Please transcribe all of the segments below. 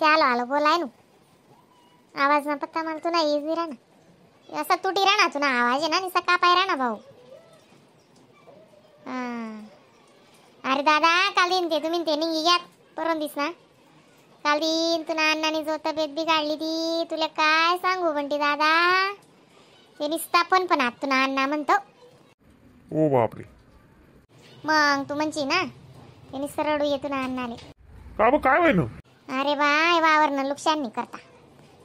ते आलो आलो बोलाय नु आवाज ना पत्ता मला तुला येज नाही राहणार असा तुटी राहणार तुला आवाज आहे ना निसा का पाय राहणार भाऊ अरे दादा काल दिन ते तुम्ही ते निघी घ्यात परवून दिस ना काल दिन तुला अण्णाने जो तब्येत बिघडली ती तुला काय सांगू बंटी दादा ते निसता पण आत तुला अण्णा म्हणतो ओ बापरे मग तू म्हणची ना ते निसता रडू येतो ना अण्णाले का ब काय होय ना अरे बाय वावरनं नुकसान नाही करता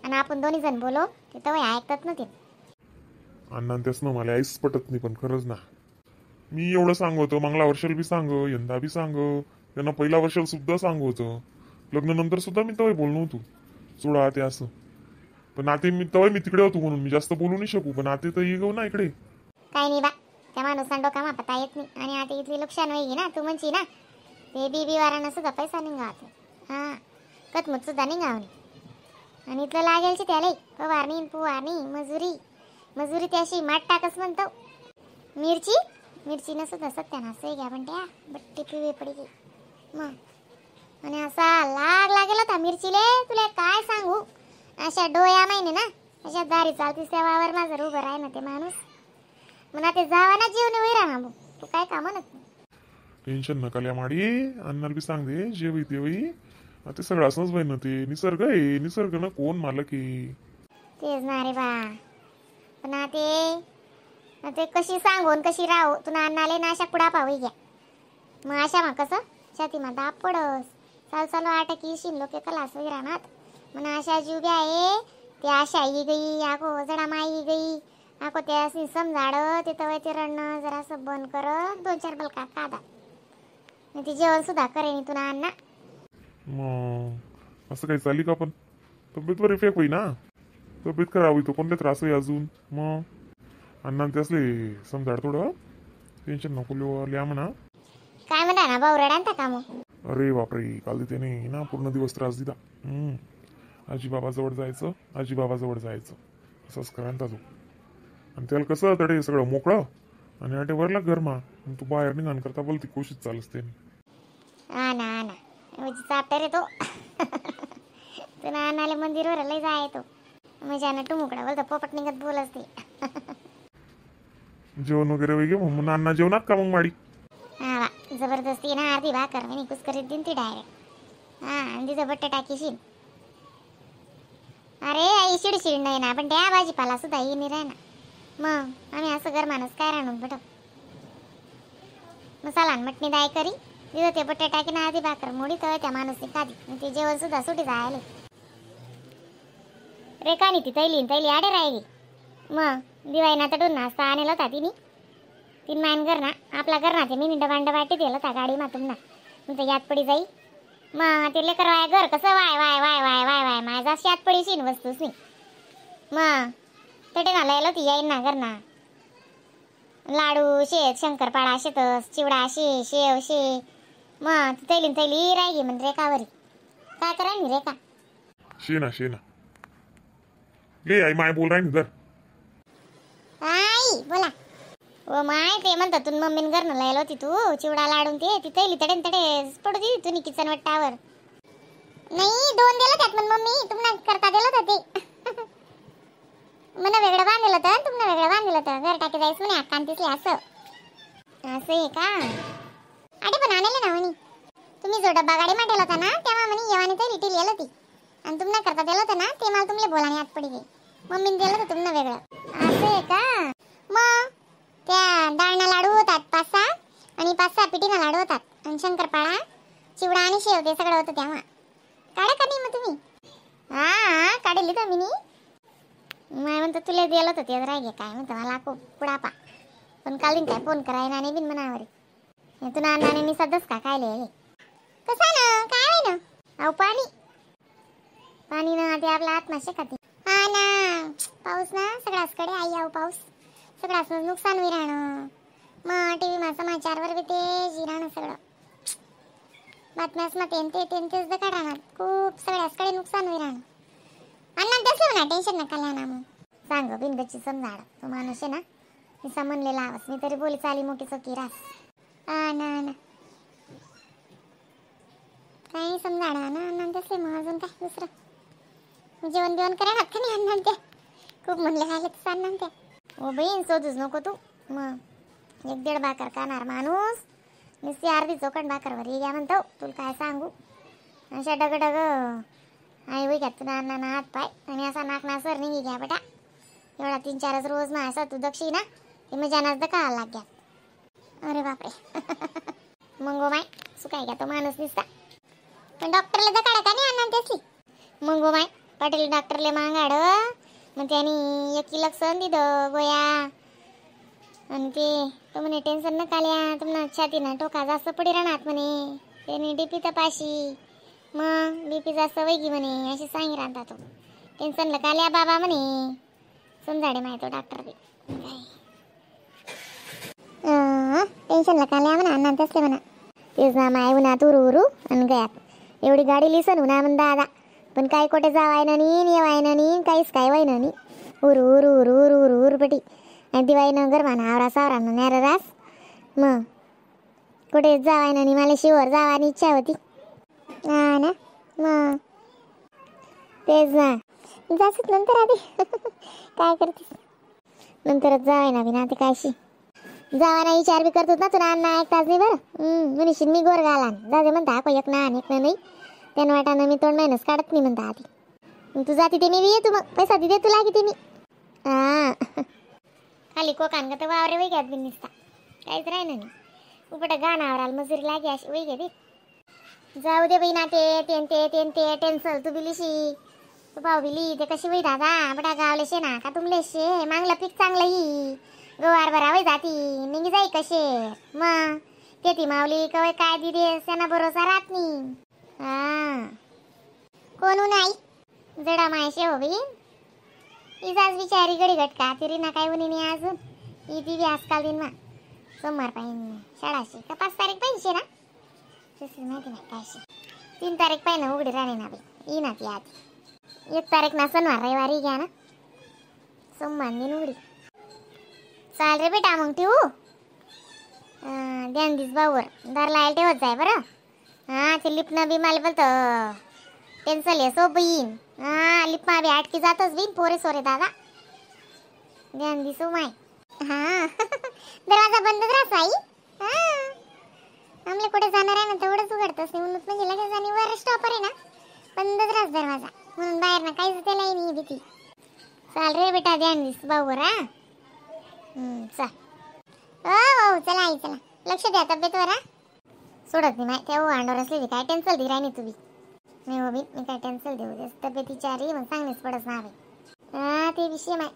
आणि आपण दोन्ही जण बोलो ते तर ऐकतात ना ते अण्णा त्याच ना मला आईच पटत नाही पण खरंच ना मी एवढं सांगतो मागला वर्षाला बी सांग यंदा बी सांग त्यांना पहिल्या वर्षाला सुद्धा सांगतो लग्नानंतर सुद्धा मी तवय बोललो होतो सोडा ते असं पण आता मी तवय मी तिकडे होतो म्हणून मी जास्त बोलू नाही शकू पण आता तर ये ना इकडे काही नाही बा त्या माणूस डोका मापता येत नाही आणि आता इथली नुकसान होई ना तू म्हणशी ना ते बी वारानं सुद्धा पैसा निघावते हां कतमुत सुद्धा निघावणे आणि इथलं लागेलची त्याला फवारणी पुवारणी मजुरी त्याशी माठ टाकस म्हणतो मिरचीनं सुद्धा सत्यानाश आहे घ्या पण त्या बट्टी पिवे पडी मग आणि असा लागेल होता मिरचीले तुला काय सांगू अशा डोया महिने ना अशा दारी चालतीस त्या वावर माझं उभं राही ना ते माणूस म्हणा ते जावा ना जीवन वैरा ना तू काय का म्हणत टेन्शन नका लिया माडी अण्णाला बी सांग दे जेवी तेवी ते सगळं असंच बाई ना ते निसर्ग आहे निसर्ग ना कोण मालक आहे तेच ना रे बा पण ते कशी सांगून कशी राहू तुला अण्णाले ना अशा कुडा पावी घ्या मग अशा मग कसं छाती मा दाब पडस चालू आटकी शिन लोके कलास राहणार म्हणा अशा जीव बी आहे ते आशा आई गई आको जडा माई गई आको त्या समजाड ते तवय ते रडणं जरासं बंद कर 2-4 बलका कादा ती जेवण सुद्धा करेन तुला अण्णा मग असं काही चाली का पण तब्येतवर इफेक्ट होई ना तब्येत खराब होई तो कोणते त्रास होई अजून मग अण्णा ते असले समजाड थोडं टेन्शन नको लिहा म्हणा काय म्हणा ना भाऊ रडांता का मग अरे बापरे काल त्याने ना पूर्ण दिवस त्रास दिला आजी बाबाजवळ जायचं असंच करायला तो आणि त्याला कसं तडे सगळं मोकळं आणि अटे वरला गरमा तू बाहेर निघाण करता बोल ती कोशिश चालच ते हा ना चापटर आहे तो तुला अण्णाला मंदिरवर लय जाय तो म्हणजे अण्णा टुमुकडा बोलतो पोपट निघत बोल असते जेवण वगैरे वगैरे मग अण्णा जेवणात का मग माडी हा जबरदस्ती ना अर्धी भाकर मी कुस करीत दिन ती डायरेक्ट हा आणि तिथं बटाटा किशीन अरे आई शिडशिड नाही ना पण त्या भाजीपाला सुद्धा ही नाही राहणार मग आम्ही असं गरमानच काय राहणार बट मसाला मटणी दाय करी तिथं ते बटाटा की ना आधी भाकर मोडी तर त्या माणूसने खादी ते जेवण सुद्धा सुटी जायले रेखानी ती तैली आडे राहिली मग दिवाळी तर 2 नाश्ता आणला होता तिने 3 मान करना आपला करना ते मी डबांड वाटी दिलं होता गाडी मा तुम्हाला तुमचं याद पडी जाई मग ते लेकर वाय घर कसं वाय माझा याद पडीशी वस्तूच नाही मग तटे ना लयला ती येईन ना करना लाडू शेत शंकरपाळा शेतस चिवडा शेव शे मग तैली राहिली म्हण रेखावरी काय करा मी रेखा शेना ये आई माय बोल रही इधर आई बोला ओ माय ते म्हणतात तू मम्मीन घरनं लायला होती तू चिवडा लाडून ते ती तैली तडे पडू दी तुम्ही किचन वट्टावर नाही 2 दिलं त्यात पण मम्मी तुम्हाला करता दिलं होतं ते मला वेगळं बांधलं होतं तुम्हाला वेगळं बांधलं होतं घर टाकी जायचं म्हणे अक्कान दिसले असं आहे का अरे पण आणले ना म्हणे तुम्ही जो डब्बा गाडी मांडला होता ना तेव्हा म्हणे येवाने तर लिटिल येलं होती आणि तुम्हाला करता दिलं होतं ना ते मला तुमले बोलाने हात पडी गई मम्मीने दिलं होतं तुम्हाला वेगळं असं आहे का मग त्या डाळना लाडू होतात 5-6 आणि 5-6 पिठीना लाडू होतात आणि शंकरपाळा चिवडा आणि शेव ते सगळं होतं तेव्हा काढा का नाही मग तुम्ही हा काढली तर मी नाही म्हणतो तुला दिलं होतं ते राहिले काय म्हणतो मला खूप पुडापा पण काल काय फोन करायला नाही बिन मनावर तुला अण्णाने मी सदस का काय लिहिले कसा ना काय आहे ना अहो पाणी ना ते आपला आत्माशे खाते हा ना पाऊस ना सगळ्याचकडे आई आहो पाऊस सगळ्याच नुकसान होई राहणं मग टी व्ही मा समाचारवर बी ते राहणं सगळं बातम्यास मग तेच दका राहणार खूप सगळ्याचकडे नुकसान होई राहणं अण्णा तसं ना टेन्शन नका लिहा ना मग सांग बिंदची समजाड तो माणूस आहे ना मी म्हणलेला आवाज मी तरी बोली चाली मोठी चौकी रास हा ना काही समजा ना अण्णा तसले मग अजून काय दुसरं जेवण बिवण करा ना का नाही अण्णा त्या खूप म्हणले खायला तर अण्णा त्या ओ बहीण शोधूच नको तू मग 1-1.5 भाकर खाणार माणूस नुसती अर्धी चौकट भाकरवर ये घ्या म्हणतो तुला काय सांगू अशा डग आई वय घ्या तुला अण्णा हात पाय आणि असा नाक नासर निघी घ्या बेटा एवढा 3-4 रोज ना असा तू दक्षिणा ते मग जानाच दका लाग गया अरे बापरे मंगो माय सुकाय घ्या तो माणूस दिसता पण डॉक्टरला दकाडा का नाही अण्णा त्याची मंगो माय पाटील डॉक्टरले मागाड मग त्यांनी 1 लक्षण दिलं गोया आणि ते तो म्हणे टेन्शन नका लिया तुम्हाला छातीनं टोका जास्त पडी राहणार म्हणे त्याने डीपी तपाशी मग बीपी जास्त वैगी म्हणे अशी सांगी राहता तो टेन्शन लका लिया बाबा म्हणे समजाडे माहिती डॉक्टर बी टेन्शन लका लिया म्हणा अण्णा तसले म्हणा तेच ना माय उन्हात उरू आणि गयात एवढी गाडी लिसन उन्हा म्हण दादा पण काही कुठे जावाय ना येवाय ना काहीच काय वाय ना उरू पटी आणि दिवाळी नगर म्हणा आवरा सावरा नॅर रास मग कुठे जावाय ना मला शिवर जावानी इच्छा होती हा ना मग तेच ना जास्त नंतर आधी काय करतेस नंतरच जावाय ना बिना ते कायशी जावाना विचार बी करतो ना तुला अण्णा 1 तास नाही बरं म्हणशील मी गोर घाला जाते म्हणता को एक ना नाही त्यानं वाटानं मी तोंड महिनच काढत नाही म्हणता आधी तू जाती ते मी ये तू मग पैसा दे तुला किती मी हा खाली कोकान का तर वावरे वै घ्यात बी निसता काहीच राही ना उपट गाणावर आल मजुरी लागे अशी वै घे जाऊ दे बाई ना ते टेन्सल तू बिलीशी तू भाऊ बिली ते कशी वै दादा बडा गावले शे ना का तुमले शे मागलं पीक चांगलं ही गवार भरावय जाती निघी जाई कसे मग ते ती मावली कवय काय दिदे त्यांना भरोसा राहत नाही हा कोण आई जडा मायशे हो बी इजाज बिचारी गडी घटका तिरी ना काय उनी नाही अजून ही ती बी आजकाल दिन मा सोमवार पाहिजे शाळाशी का 5 तारीख पाहिजे ना तसं माहिती नाही कायशी 3 तारीख पाहिजे उघडी राणे ना बाई ही ना ती आधी 1 तारीख ना शनिवार रविवारी घ्या ना सोमवार दिन उघडी चाल रे बेटा मग ठेवू ध्यान दिस भाऊवर दार लायला ठेवत जाय बरं हा ते लिपणं बी मला बोलतं पेन्सल आहे सोप येईन हा लिपमा बी आटकी जातच बीन पोरे सोरे दादा ध्यान दिसू माय हा दरवाजा बंदच राहतो आई हा आमले कुठे जाणार आहे ना तेवढंच उघडतच नाही म्हणून म्हणजे लगेच आणि वर स्टॉपर आहे ना बंदच राहत दरवाजा म्हणून बाहेर ना काहीच त्याला नाही भीती चाल रे बेटा ध्यान दिस भाऊवर हा चल हो चला आई चला लक्ष द्या तब्येतवर हा सोडत नाही माहिती हो अंडोर असलेली काय टेन्शन दे राही तुम्ही नाही हो मी काय टेन्शन देऊ दे तब्येतीची आरी मग सांगणेच पडत ना हा ते विषय माय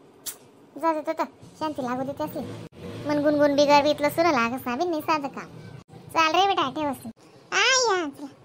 जात होतं शांती लागू देते असेल मन गुणगुण बिगर इथलं सुरू लागस ना बी नाही साधं काम चाल रे बेटा ठेव असते आ या चला